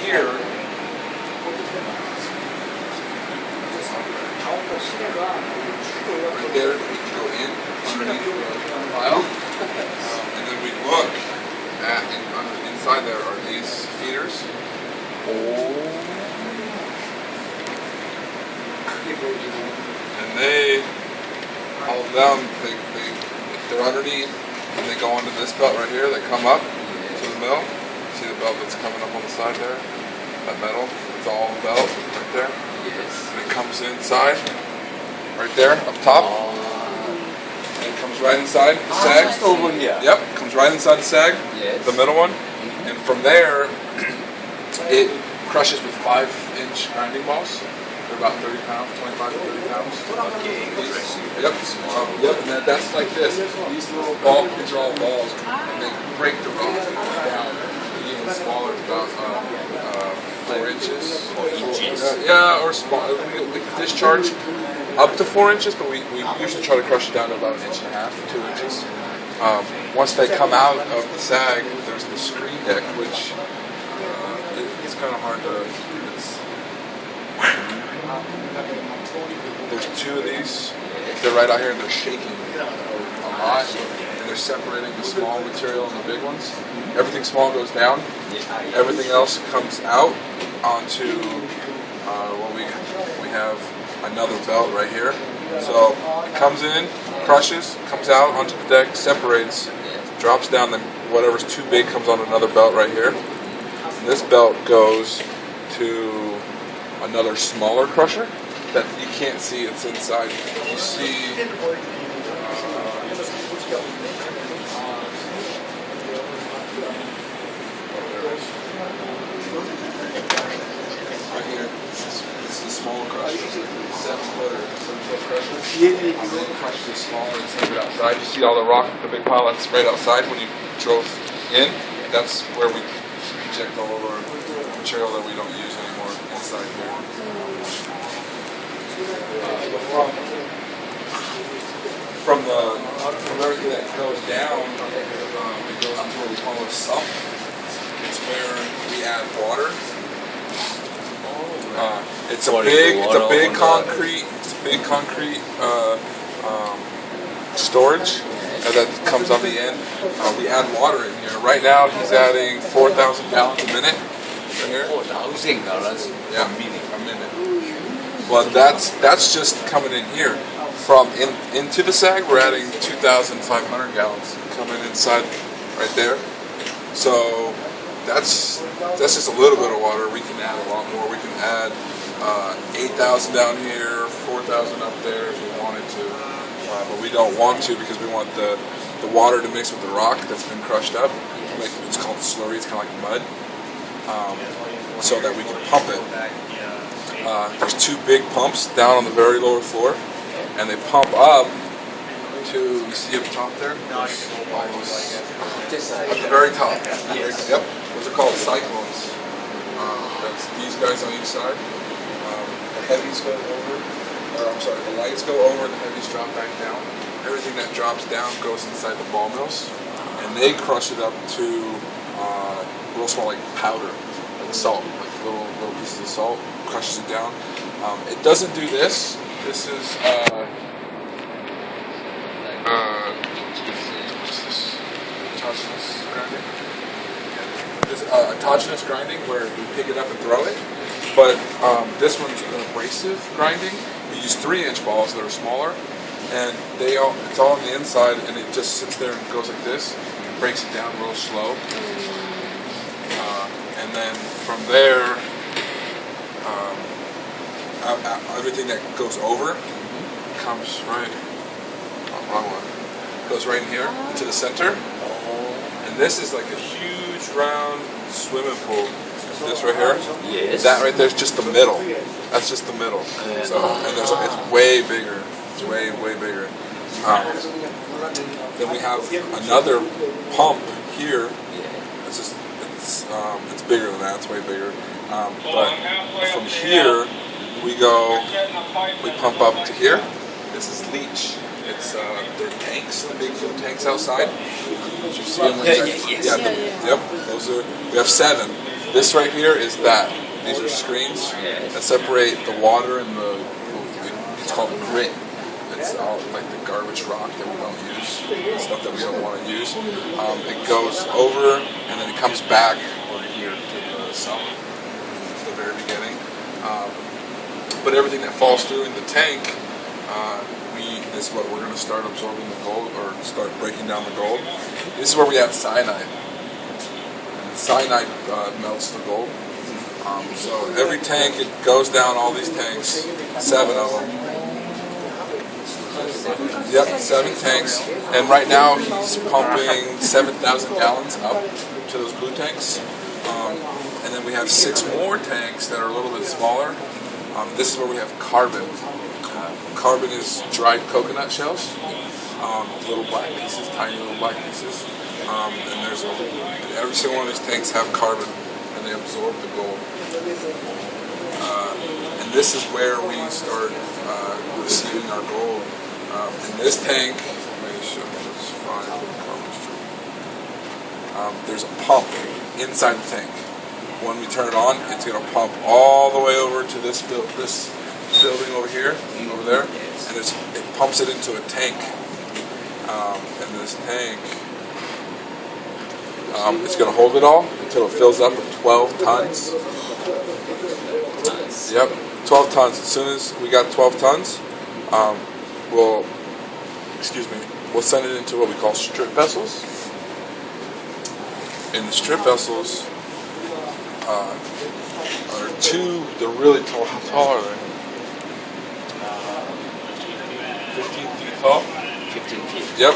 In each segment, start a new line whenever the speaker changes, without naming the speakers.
here, right there, we can go in underneath the pile, and then we look at inside there are these feeders. And they, all of them, they're underneath, and they go onto this belt right here. They come up to the middle. See the belt that's coming up on the side there? That metal, it's all the belt right there.
Yes.
And it comes inside, right there, up top. And it comes right inside the sag.
Just over here.
Yep, comes right inside the sag,
Yes.
the middle one. And from there, it crushes with 5-inch grinding balls. They're about 30 pounds, 25 to 30 pounds.
Okay.
Yep. Yep. And that's like this. These little balls, these are all balls, and they break the rock down. Even smaller, about 4 inches.
4 inches.
Yeah, or small. We can discharge up to 4 inches, but we usually try to crush it down to about 1.5 inches, 2 inches. Once they come out of the sag, there's the screen deck, which it's kind of hard to. There's 2 of these. They're right out here, and they're shaking a lot, and they're separating the small material and the big ones. Everything small goes down. Everything else comes out onto what we have another belt right here. So it comes in, crushes, comes out onto the deck, separates, drops down. Then whatever's too big comes on another belt right here. And this belt goes to another smaller crusher that you can't see. It's inside. You see. Right here, this is the small crusher, 7-foot crusher. And then crushes the smaller and sends it outside. You see all the rock, the big pile that's right outside when you drove in. That's where we inject all of our material that we don't use anymore inside here. From everything that goes down, it goes into what we call a sump. It's where we add water. It's a big concrete storage that comes on the end. We add water in here. Right now, he's adding 4,000 gallons a minute. Right here.
$4,000.
Yeah, a minute. Well, that's just coming in here. From into the sag, we're adding 2,500 gallons coming inside right there. So that's just a little bit of water. We can add a lot more. We can add 8,000 down here, 4,000 up there if we wanted to. But we don't want to because we want the water to mix with the rock that's been crushed up. It's called slurry. It's kind of like mud. So that we can pump it. There's 2 big pumps down on the very lower floor, and they pump up to, you see up top there? At the very top. Yep. Those are called cyclones. That's these guys on each side. The heavies go over, the lights go over, the heavies drop back down. Everything that drops down goes inside the ball mills, and they crush it up to real small, like powder, like salt, like little pieces of salt, crushes it down. It doesn't do this. This is autogenous grinding. This autogenous grinding where we pick it up and throw it. But this one's abrasive grinding. We use 3-inch balls that are smaller, and it's all on the inside, and it just sits there and goes like this, and breaks it down real slow. And then from there, everything that goes over comes right. Oh, wrong one. Goes right in here into the center, and this is like a huge round swimming pool. This right here.
Yes.
That right there is just the middle. That's just the middle. So, and it's way bigger. It's way bigger. Then we have another pump here. It's bigger than that. It's way bigger. But from here we pump up to here. This is leach. It's they're tanks, the big blue tanks outside. You see them? Yep. Those are. We have 7. This right here is that. These are screens
Yes.
that separate the water and the, it's called grit. It's all like the garbage rock that we don't use, stuff that we don't want to use. It goes over and then it comes back over here to the sump, to the very beginning. But everything that falls through in the tank, this is what we're going to start absorbing the gold, or start breaking down the gold. This is where we have cyanide. And cyanide melts the gold. So every tank, it goes down all these tanks, 7 of them. Yep, 7 tanks. And right now he's pumping 7,000 gallons up to those blue tanks. And then we have 6 more tanks that are a little bit smaller. This is where we have carbon. Carbon is dried coconut shells, little black pieces, tiny little black pieces. And there's every single one of these tanks have carbon, and they absorb the gold. And this is where we start receiving our gold. In this tank, let me show you this fine carbon stream. There's a pump inside the tank. When we turn it on, it's going to pump all the way over to this building over here, over there, and it pumps it into a tank. And this tank, it's going to hold it all until it fills up with 12 tons. Yep, 12 tons. As soon as we got 12 tons, we'll send it into what we call strip vessels. And the strip vessels are they're really taller than 15 feet tall.
15 feet.
Yep.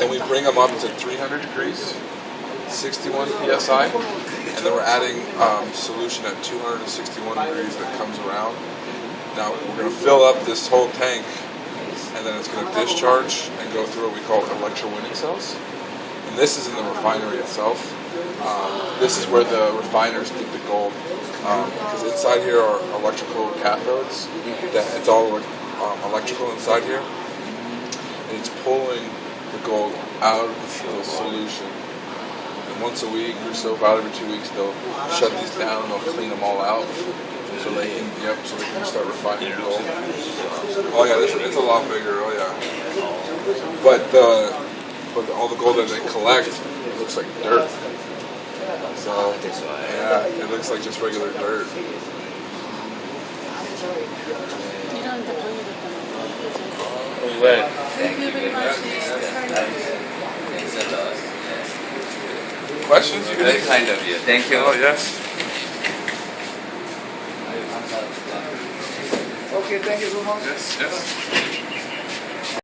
And we bring them up to 300 degrees, 61 psi, and then we're adding solution at 261 degrees that comes around. Now we're going to fill up this whole tank, and then it's going to discharge and go through what we call electrowinning cells. And this is in the refinery itself. This is where the refiners get the gold, because inside here are electrical cathodes. It's all electrical inside here, and it's pulling the gold out of the solution. And once a week or so, about every 2 weeks, they'll shut these down and they'll clean them all out, so they can start refining gold. Oh yeah, it's a lot bigger. Oh yeah, but all the gold that they collect, it looks like dirt. So yeah, it looks like just regular dirt.
Well, thank you very much.
Questions? You
Very kind of you. Thank you.
Oh yes.
Okay, thank you so much.
Yes.